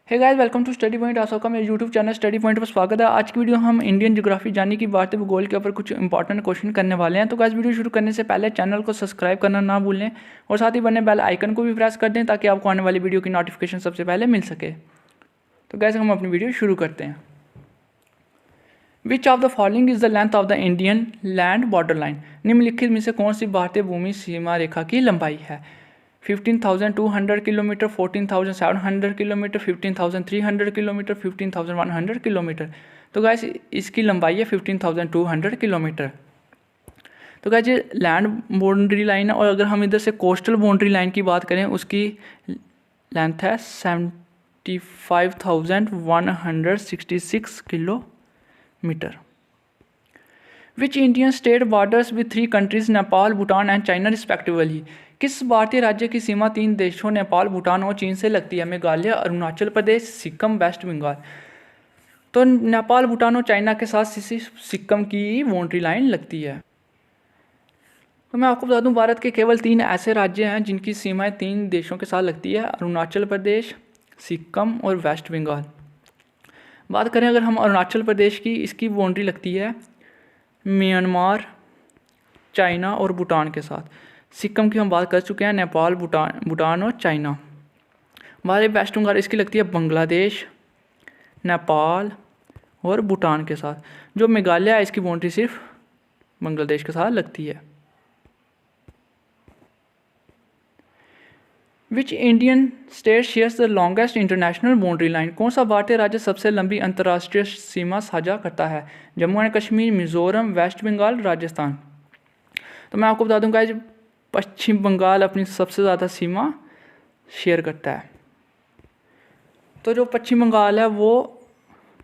Hey guys, welcome to study point. आशा का मेरे यूट्यूब चैनल स्टडी पॉइंट पर स्वागत है। आज की वीडियो हम इंडियन ज्योग्राफी जानी की भारतीय भूगोल के ऊपर कुछ इंपॉर्टेंट क्वेश्चन करने वाले हैं। तो गाइस, वीडियो शुरू करने से पहले चैनल को सब्सक्राइब करना ना भूलें और साथ ही बने बेल आइकन को भी प्रेस कर दें ताकि आपको आने वाली वीडियो की नोटिफिकेशन सबसे पहले मिल सके। तो गाइस, हम अपनी वीडियो शुरू करते हैं। विच of the following is the length of the Indian land border line? निम्नलिखित में से कौन सी भारतीय भूमि सीमा रेखा की लंबाई है? 15,200 किलोमीटर, 14,700 किलोमीटर, 15,300 किलोमीटर, 15,100 किलोमीटर। तो गाइस, इसकी लंबाई है 15,200 किलोमीटर। तो गाइस, ये लैंड बाउंड्री लाइन है और अगर हम इधर से कोस्टल बाउंड्री लाइन की बात करें उसकी लेंथ है 75,166 kilometre. Which Indian state borders with 3 countries Nepal, Bhutan and China respectively? किस भारतीय राज्य की सीमा 3 देशों नेपाल, भूटान और चीन से लगती है? मेघालय, अरुणाचल प्रदेश, सिक्किम, वेस्ट बंगाल। तो नेपाल, भूटान और चाइना के साथ सिक्किम की बाउंड्री लाइन लगती है। तो मैं आपको बता दूं, भारत के केवल 3 ऐसे राज्य हैं जिनकी सीमाएं 3 देशों के साथ लगती है: अरुणाचल प्रदेश, सिक्किम और वेस्ट बंगाल। बात करें अगर हम अरुणाचल प्रदेश की, इसकी बाउंड्री लगती है म्यांमार, चाइना और भूटान के साथ। सिक्किम की हम बात कर चुके हैं, नेपाल, भूटान और चाइना। हमारे वेस्ट बंगाल, इसकी लगती है बांग्लादेश, नेपाल और भूटान के साथ। जो मेघालय है, इसकी बाउंड्री सिर्फ बांग्लादेश के साथ लगती है। विच Indian state shares the longest international boundary line? कौन सा भारतीय राज्य सबसे लंबी अंतर्राष्ट्रीय सीमा साझा करता है? Jammu and Kashmir, Mizoram, West Bengal, Rajasthan. तो मैं आपको बता दूंगा, पश्चिम बंगाल अपनी सबसे ज़्यादा सीमा शेयर करता है। तो जो पश्चिम बंगाल है वो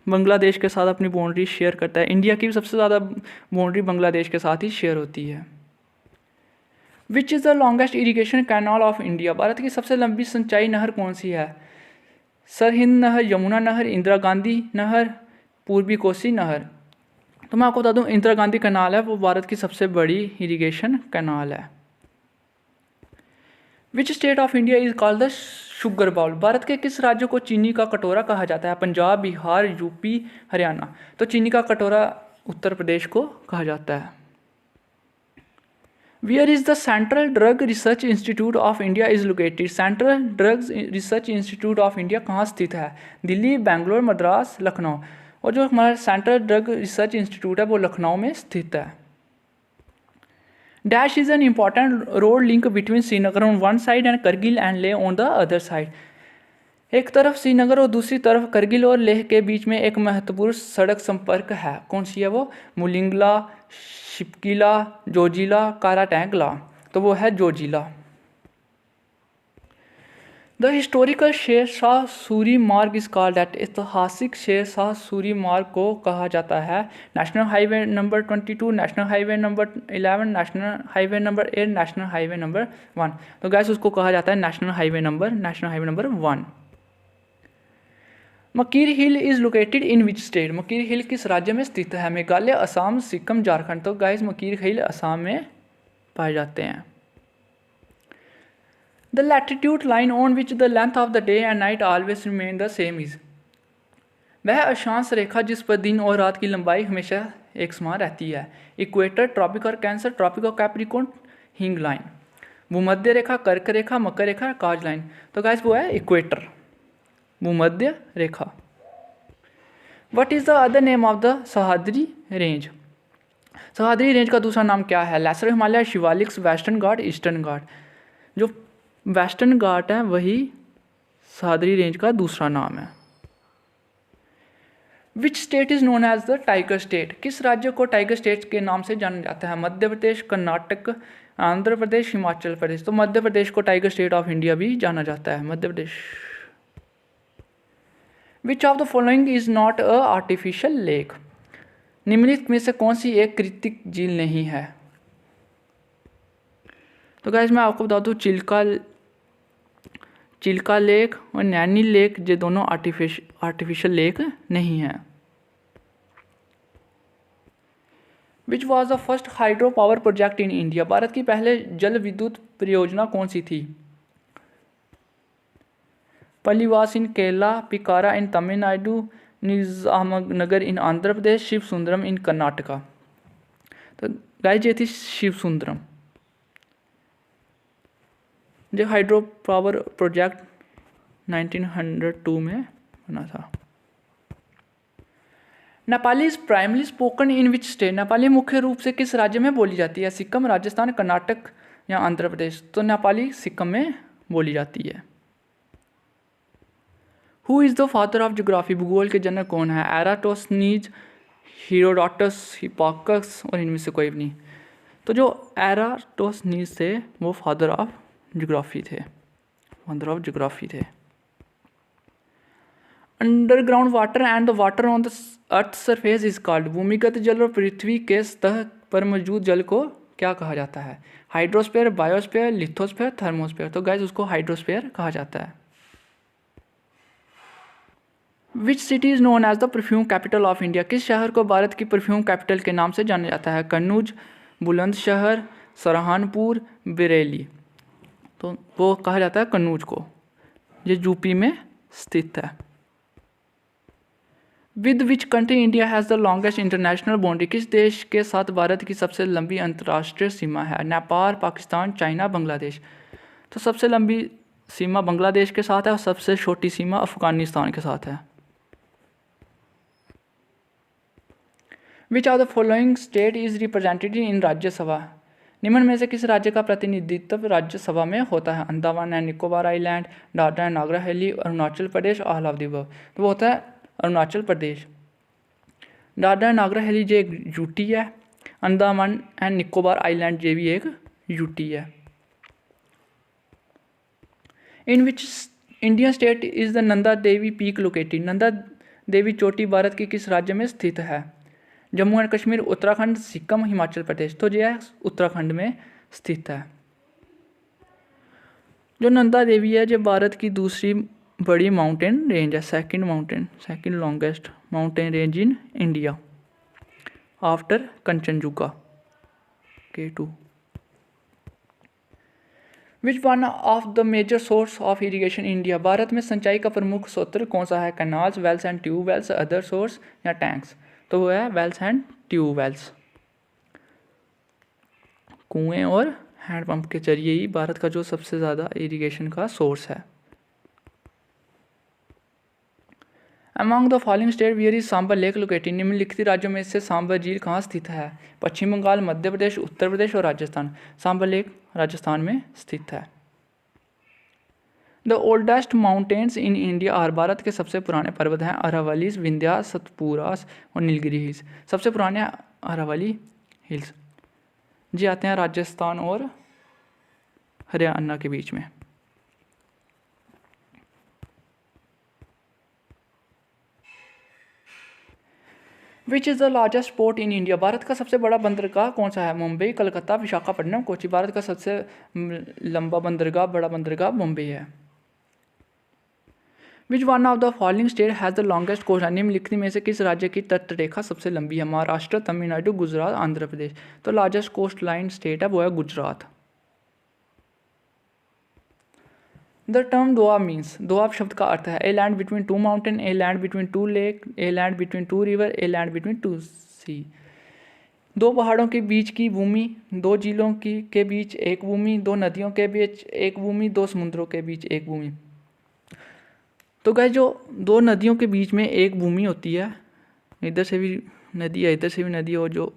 बांग्लादेश के साथ अपनी बाउंड्री शेयर करता है। इंडिया की भी सबसे ज़्यादा बाउंड्री बांग्लादेश के साथ ही शेयर होती है। Which is the longest irrigation canal of India? Bharat की सबसे लंबी सिंचाई नहर कौन सी है? सरहिंद नहर, यमुना नहर, इंदिरा गांधी नहर, पूर्वी कोसी नहर। तो मैं आपको बता दूं, इंदिरा गांधी कैनाल है वो भारत की सबसे बड़ी इरीगेशन कैनाल है। Which state of India is called the sugar bowl? Bharat के किस राज्य को चीनी का कटोरा कहा जाता है? पंजाब, बिहार, यूपी, हरियाणा। तो चीनी का कटोरा उत्तर प्रदेश को कहा जाता है। Wear is the central drug research institute of India is located? Central drugs research institute of India कहाँ स्थित है? दिल्ली, बेंगलोर, मद्रास, लखनऊ। और जो हमारा सेंट्रल ड्रग रिसर्च इंस्टीट्यूट है वो लखनऊ में स्थित है। Dash is an important road link between Srinagar on one side and Kargil and Leh on the other side? एक तरफ श्रीनगर और दूसरी तरफ करगिल और लेह के बीच में एक महत्वपूर्ण सड़क संपर्क है। कौन सी है वो? मुलिंगला, शिपकिला, जोजिला, काराटैंगला। तो वो है जोजिला। द हिस्टोरिकल शेरशाह सूरी मार्ग इज कॉल्ड दैट? ऐतिहासिक शेरशाह सूरी मार्ग को कहा जाता है national highway number 22, national highway number 11, national highway number 8, national highway number 1। तो गैस, उसको कहा जाता है national highway number 1। Mikir hill is located in which state? Mikir hill किस राज्य में स्थित है? मेघालय, असम, सिक्किम, झारखंड। तो गैस, मकीर हिल असम में पाए जाते हैं। The latitude line on which the length of the day and night always remain the same is? वह अक्षांश रेखा जिस पर दिन और रात की लंबाई हमेशा एक समान रहती है। इक्वेटर, ट्रॉपिक और कैंसर, ट्रॉपिक और कैप्रिकॉर्न, हिंग लाइन। भूमध्य रेखा, कर्क रेखा, मकर रेखा, काज लाइन। तो गाइस, वो है इक्वेटर, भूमध्य रेखा। What is the other name of the Sahyadri range? Sahyadri range का दूसरा नाम क्या है? Lesser Himalaya, Shivaliks, western Ghat, eastern Ghat. जो वेस्टर्न घाट है वही सह्याद्री रेंज का दूसरा नाम है। Which state is known as the tiger state? किस राज्य को टाइगर स्टेट के नाम से जाना जाता है? मध्य प्रदेश, कर्नाटक, आंध्र प्रदेश, हिमाचल प्रदेश। तो मध्य प्रदेश को टाइगर स्टेट ऑफ इंडिया भी जाना जाता है, Madhya Pradesh. Which of the following is not a artificial lake? निम्नलिखित में से कौन सी एक कृत्रिम झील नहीं है? तो गाइस, मैं आपको बता दूं, चिल्का लेक और नैनी लेक, ये दोनों आर्टिफिशियल लेक नहीं हैं। Which was the first hydro power project in India? Bharat की पहले जल विद्युत परियोजना कौन सी थी? पल्लीवास इन केरला, पिकारा इन तमिलनाडु, निजामनगर इन आंध्र प्रदेश, शिव सुंदरम इन कर्नाटका। तो गाइस ये थी शिव सुंदरम। जो हाइड्रो पावर प्रोजेक्ट 1902 में बना था। Nepali is primarily spoken in which state? Nepali मुख्य रूप से किस राज्य में बोली जाती है? सिक्किम, राजस्थान, कर्नाटक या आंध्र प्रदेश? तो नेपाली सिक्किम में बोली जाती है। Who is the father of geography? भूगोल के जनक कौन है? एराटोस्थनीज, हीरोडोटस, हिप्पार्कस और इनमें से कोई भी नहीं। तो जो एराटोस्थनीज थे वो फादर ऑफ ज्योग्राफी थे। Underground water and the water on the earth surface is called? भूमिगत जल और पृथ्वी के सतह पर मौजूद जल को क्या कहा जाता है? Hydrosphere, biosphere, lithosphere, thermosphere? तो गाइस उसको हाइड्रोस्फीयर कहा जाता है। Which city is known as the perfume capital of India? किस शहर को भारत की परफ्यूम कैपिटल के नाम से जाना जाता है? कन्नौज, बुलंदशहर, सहारनपुर, बरेली? तो वो कहा जाता है कन्नौज को, ये यूपी में स्थित है। With which country India has the longest international boundary? किस देश के साथ भारत की सबसे लंबी अंतर्राष्ट्रीय सीमा है? नेपाल, पाकिस्तान, चाइना, बांग्लादेश? तो सबसे लंबी सीमा बांग्लादेश के साथ है और सबसे छोटी सीमा अफगानिस्तान के साथ है। Which of the following state is represented in Rajya Sabha? निम्न में से किस राज्य का प्रतिनिधित्व राज्यसभा में होता है? Andaman and Nicobar island, Dadra and Nagar Haveli, Arunachal Pradesh, all of the above? तो वो होता है अरुणाचल प्रदेश। दादरा एंड नगर हवेली जो एक यूटी है, अंडमान एंड निकोबार आइलैंड ये भी एक यूटी है। In which Indian state is the Nanda Devi peak located? Nanda Devi चोटी भारत की किस राज्य में स्थित है? जम्मू एंड कश्मीर, उत्तराखंड, सिक्किम, हिमाचल प्रदेश? तो ये उत्तराखंड में स्थित है। जो नंदा देवी है जो भारत की दूसरी बड़ी माउंटेन रेंज है, second longest mountain range in India after Kanchenjunga K2। Which one of the major source of irrigation India? Bharat में सिंचाई का प्रमुख स्रोत कौन सा है? Canals, wells and tube wells, other source या टैंक्स? तो वो है वेल्स एंड ट्यूब वेल्स। कुएं और हैंडपंप के जरिए ही भारत का जो सबसे ज़्यादा इरिगेशन का सोर्स है। Among the following state where is Sambhar lake located? निम्नलिखित राज्यों में से सांबर झील कहाँ स्थित है? पश्चिम बंगाल, मध्य प्रदेश, उत्तर प्रदेश और राजस्थान? सांबर लेक राजस्थान में स्थित है। The oldest mountains in India are? भारत के सबसे पुराने पर्वत हैं अरावलीज, विंध्या, सतपुरास और नीलगिरी हिल्स। सबसे पुराने अरावली हिल्स जी आते हैं राजस्थान और हरियाणा के बीच में। Which is the largest port in India? Bharat का सबसे बड़ा बंदरगाह कौन सा है? मुंबई, कलकत्ता, विशाखापट्टनम, कोची? भारत का सबसे लंबा बंदरगाह, बड़ा बंदरगाह मुंबई है। Which one of the following state has the longest coast? निम्नलिखित में से किस राज्य की तटरेखा सबसे लंबी है? महाराष्ट्र, तमिलनाडु, गुजरात, आंध्र प्रदेश? तो लार्जेस्ट कोस्ट लाइन स्टेट है वो है Gujarat. The term Doab means? Doab शब्द का अर्थ है a land between two mountain, a land between two lake, a land between two river, a land between two सी। दो पहाड़ों के बीच की भूमि, दो झीलों की के बीच एक भूमि, दो नदियों के बीच एक भूमि, दो समुद्रों के बीच एक भूमि। तो गाइस जो दो नदियों के बीच में एक भूमि होती है, इधर से भी नदी है इधर से भी नदी, और जो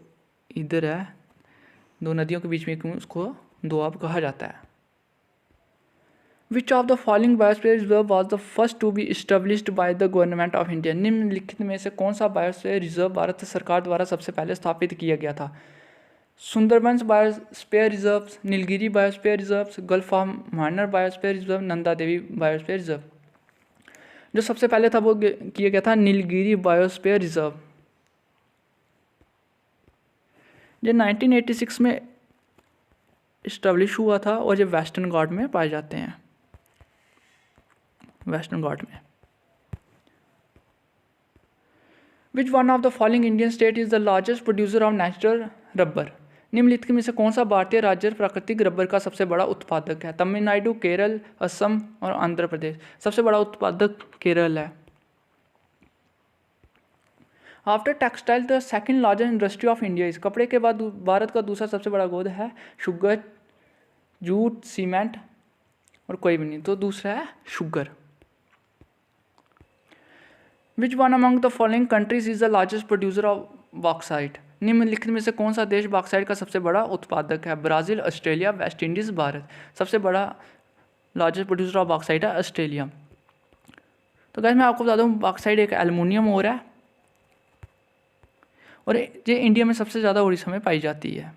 इधर है दो नदियों के बीच में एक, उसको दोआब कहा जाता है। Which of the following biosphere reserve was the first to be established by the government of India? निम्नलिखित में से कौन सा बायोस्फीयर रिजर्व भारत सरकार द्वारा सबसे पहले स्थापित किया गया था? Sundarbans biosphere reserve, Nilgiri biosphere reserve, gulf of Mannar biosphere reserve, Nanda Devi biosphere reserve? जो सबसे पहले था वो किया गया था नीलगिरी बायोस्फीयर रिजर्व। जो 1986 में इस्टेब्लिश हुआ था और ये वेस्टर्न घाट में पाए जाते हैं, वेस्टर्न घाट में। विच one of the following Indian state is the largest producer of natural rubber? निम्नलिखित में से कौन सा भारतीय राज्य प्राकृतिक रबर का सबसे बड़ा उत्पादक है? तमिलनाडु, केरल, असम और आंध्र प्रदेश। सबसे बड़ा उत्पादक केरल है। After textile the second largest industry of India is. कपड़े के बाद भारत का दूसरा सबसे बड़ा गोद है शुगर, जूट, सीमेंट और कोई भी नहीं, तो दूसरा है sugar. Which one among the following countries is the largest producer of bauxite? निम्नलिखित में से कौन सा देश बॉक्साइट का सबसे बड़ा उत्पादक है? Brazil, Australia, West Indies, Bharat. सबसे बड़ा लार्जेस्ट प्रोड्यूसर ऑफ बॉक्साइट है ऑस्ट्रेलिया। तो गाइस मैं आपको बता दूं बॉक्साइट एक एल्युमिनियम ओर है और ये इंडिया में सबसे ज़्यादा उड़ीसा में पाई जाती है।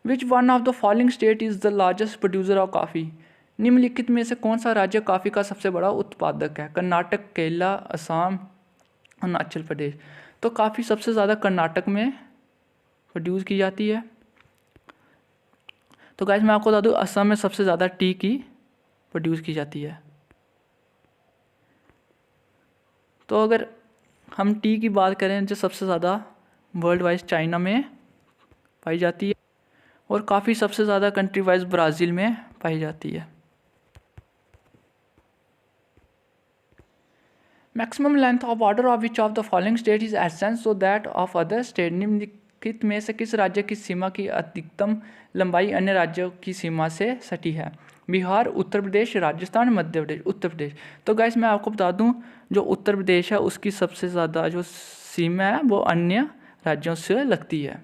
Which one of the following state is the largest producer of coffee? निम्नलिखित में से कौन सा राज्य कॉफ़ी का सबसे बड़ा उत्पादक है? कर्नाटक, केरला, असम, अरुणाचल प्रदेश। तो कॉफ़ी सबसे ज़्यादा कर्नाटक में प्रोड्यूस की जाती है। तो गाइस मैं आपको बता दूँ असम में सबसे ज़्यादा टी की प्रोड्यूस की जाती है। तो अगर हम टी की बात करें जो सबसे ज़्यादा वर्ल्ड वाइज चाइना में पाई जाती है और कॉफ़ी सबसे ज़्यादा कंट्री वाइज ब्राज़ील में पाई जाती है। Maximum length of border of which of the following state is essence so that of other state? निम्नलिखित में से किस राज्य की सीमा की अधिकतम लंबाई अन्य राज्यों की सीमा से सटी है? बिहार, उत्तर प्रदेश, राजस्थान, मध्य प्रदेश। उत्तर प्रदेश। तो गाइस मैं आपको बता दूं जो उत्तर प्रदेश है उसकी सबसे ज़्यादा जो सीमा है वो अन्य राज्यों से लगती है।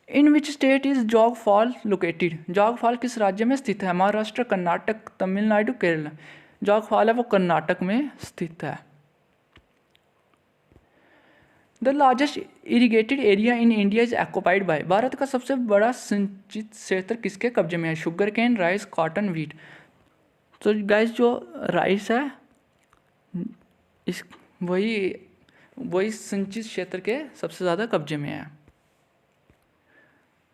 In which state is Jog fall located? Jog fall किस राज्य में स्थित है? महाराष्ट्र, कर्नाटक, तमिलनाडु, केरल। जॉग फॉल है वो कर्नाटक में स्थित है। The largest irrigated area in India is occupied by? Bharat का सबसे बड़ा सिंचित क्षेत्र किसके कब्जे में है? Sugar cane, rice, cotton, wheat. तो गाइस जो राइस है इस वही सिंचित क्षेत्र के सबसे ज़्यादा कब्जे में है।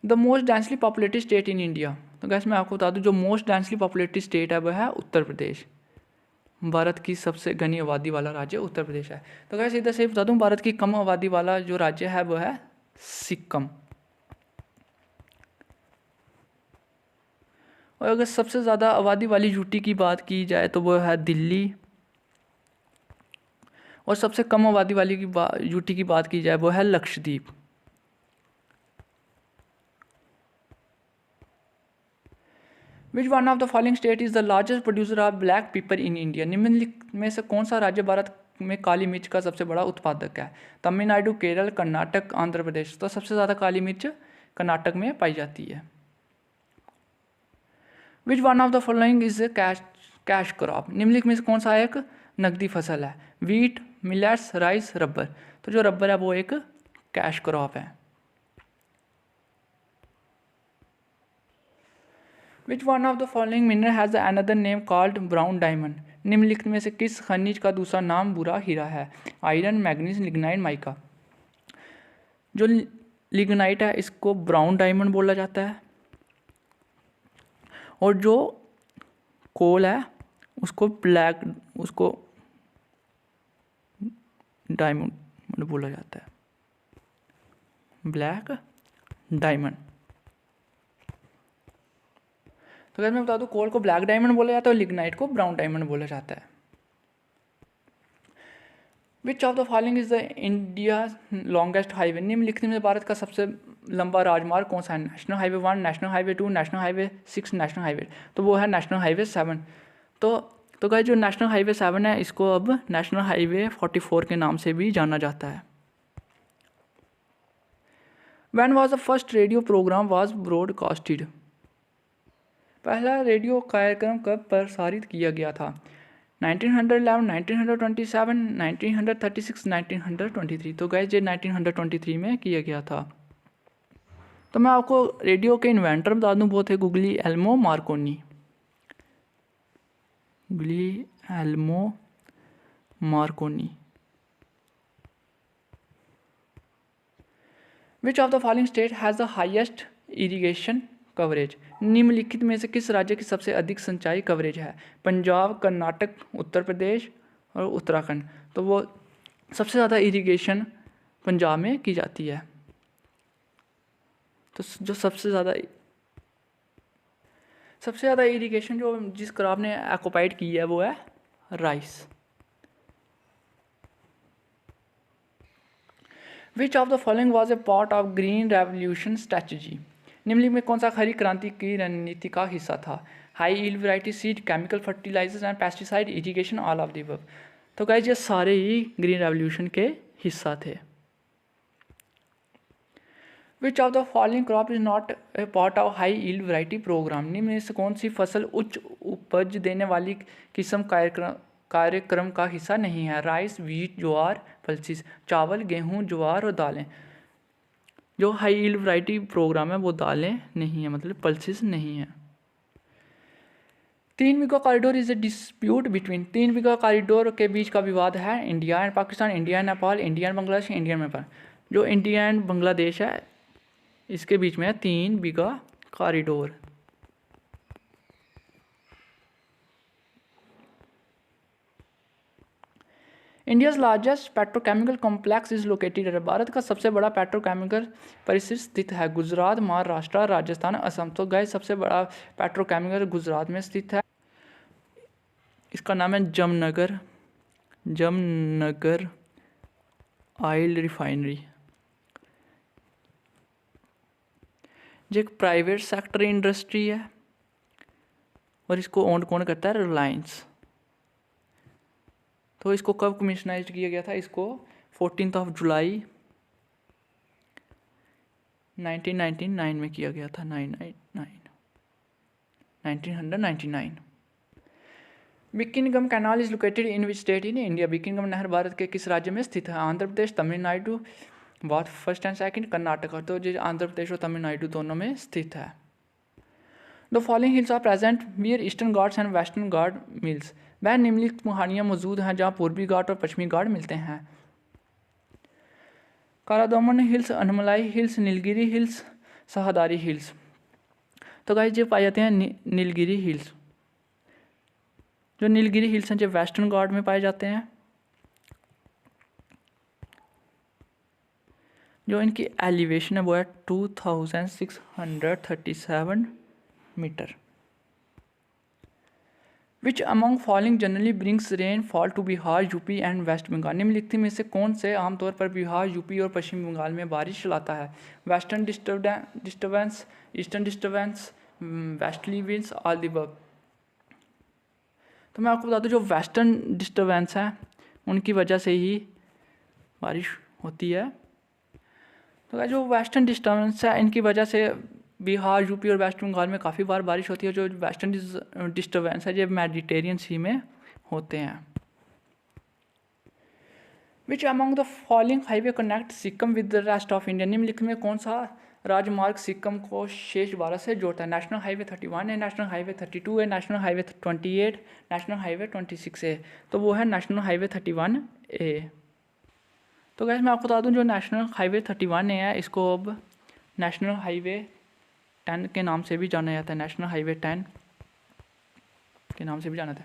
The most densely populated state in India? तो गाइस मैं आपको बता दूं जो मोस्ट डेंसली पॉपुलेटेड स्टेट है वह है उत्तर प्रदेश। भारत की सबसे घनी आबादी वाला राज्य उत्तर प्रदेश है। तो गाइस इधर से बता दूं भारत की कम आबादी वाला जो राज्य है वह है सिक्किम। और अगर सबसे ज़्यादा आबादी वाली यूटी की बात की जाए तो वह है दिल्ली। और सबसे कम आबादी वाली यूटी की बात की जाए वो है लक्षद्वीप। विच one of the following state is the largest producer of black paper in India? निम्नलिखित में से कौन सा राज्य भारत में काली मिर्च का सबसे बड़ा उत्पादक है? तमिलनाडु, केरल, कर्नाटक, आंध्र प्रदेश। तो सबसे ज़्यादा काली मिर्च कर्नाटक में पाई जाती है। Which one of the following is cash crop? निम्नलिखित में से कौन सा एक नकदी फसल है? Wheat, millets, rice, rubber. तो जो रबर है वो एक कैश क्रॉप है। Which one of the following mineral has another name called brown diamond? निम्नलिखित में से किस खनिज का दूसरा नाम भूरा हीरा है? Iron, manganese, lignite, mica. जो लिग्नाइट है इसको ब्राउन डायमंड बोला जाता है और जो कोल है उसको डायमंड बोला जाता है, ब्लैक डायमंड। तो अगर मैं बता दूं कोल को ब्लैक डायमंड बोला जाता है और लिग्नाइट को ब्राउन डायमंड बोला जाता है। Which of the following is the India longest highway? निम्नलिखित में भारत का सबसे लंबा राजमार्ग कौन सा है? National highway 1, national highway 2, national highway 6, national highway. तो वो है नेशनल हाईवे 7। तो गाइस जो नेशनल हाईवे 7 है इसको अब नेशनल हाईवे 44 के नाम से भी जाना जाता है। When was the first radio program was broadcasted? पहला रेडियो कार्यक्रम कब प्रसारित किया गया था? 1911, 1927, 1936, 1923। तो गाइस ये 1923 में किया गया था। तो मैं आपको रेडियो के इन्वेंटर बता दूं वो थे Guglielmo Marconi. Guglielmo Marconi. Which of the following state has the highest irrigation coverage? निम्नलिखित में से किस राज्य की सबसे अधिक सिंचाई कवरेज है? पंजाब, कर्नाटक, उत्तर प्रदेश और उत्तराखंड। तो वो सबसे ज़्यादा इरिगेशन पंजाब में की जाती है। तो जो सबसे ज़्यादा इरिगेशन जो जिस क्रॉप ने ऑक्युपाइड की है वो है rice. Which of the following was a part of green revolution strategy, निम्नलिखित में कौन सा हरी क्रांति की रणनीति का हिस्सा था? High yield variety seed, chemical fertilisers and pesticide, irrigation, all of the above. तो गाइस ये सारे ही ग्रीन रेवोल्यूशन के हिस्सा थे। Which of the following crop is not a part of high yield variety programme, निम्न में से कौन सी फसल उच्च उपज देने वाली किस्म कार्यक्रम का हिस्सा नहीं है? राइस, व्हीट, ज्वार, पल्सिस। चावल, गेहूं, ज्वार और दालें। जो हाई यील्ड वैरायटी प्रोग्राम है वो दालें नहीं है, मतलब पल्सिस नहीं है। 3 Bigha corridor is a dispute between, 3 Bigha corridor के बीच का विवाद है India and Pakistan, India and Nepal, India and Bangladesh, India and Nepal. जो इंडिया एंड बांग्लादेश है इसके बीच में है 3 Bigha corridor. India's largest petrochemical complex is located, Bharat का सबसे बड़ा पेट्रोकेमिकल परिसर स्थित है गुजरात, महाराष्ट्र, राजस्थान, असम। तो गाइस सबसे बड़ा पेट्रोकेमिकल गुजरात में स्थित है, इसका नाम है जमनगर ऑयल रिफाइनरी। जो एक प्राइवेट सेक्टर इंडस्ट्री है और इसको ओन कौन करता है? रिलायंस। तो इसको कब कमिशनाइज किया गया था? इसको 14 जुलाई 1999 में किया गया था। 1999। Buckingham canal is located in which state in India, Buckingham नहर भारत के किस राज्य में स्थित है? आंध्र प्रदेश, तमिलनाडु, बहुत फर्स्ट एंड सेकंड, कर्नाटका। तो जो आंध्र प्रदेश और तमिलनाडु दोनों में स्थित है। The following hills are present where eastern Ghats and western Ghat hills, वह निम्नलिखित पहाड़ियाँ मौजूद हैं जहाँ पूर्वी घाट और पश्चिमी घाट मिलते हैं? Cardamom hills, Anamalai hills, Nilgiri hills, Sahyadri hills. तो गाइस ये पाए जाते हैं नीलगिरी हिल्स। जो नीलगिरी हिल्स हैं जो वेस्टर्न घाट में पाए जाते हैं। जो इनकी एलिवेशन है वो है 2637 मीटर। Which among following generally brings rainfall to Bihar, UP and West Bengal, निम्नलिखित में से कौन से आमतौर पर बिहार, यूपी और पश्चिम बंगाल में बारिश लाता है? Western disturbance, eastern disturbance, vastly winds, all the above. तो मैं आपको बता दूं जो वेस्टर्न डिस्टर्बेंस है उनकी वजह से ही बारिश होती है। तो जो वेस्टर्न डिस्टर्बेंस है इनकी वजह से बिहार, यूपी और वेस्ट बंगाल में काफ़ी बार बारिश होती है। जो वेस्टर्न डिस्टर्बेंस है ये मेडिटेरियन सी में होते हैं। Which among the following highway connect Sikkim with the rest of India, निम्नलिखित में कौन सा राजमार्ग सिक्किम को शेष भारत से जोड़ता है? नेशनल हाईवे 31 है, नेशनल हाईवे 32 है, नेशनल हाईवे 28, नेशनल हाईवे 26 है। तो वो है नेशनल हाईवे 31A। तो गैस मैं आपको बता दूं जो नेशनल हाईवे 31A है इसको अब नेशनल हाईवे 10 के नाम से भी जाना जाता है। नेशनल हाईवे 10 के नाम से भी जाना था।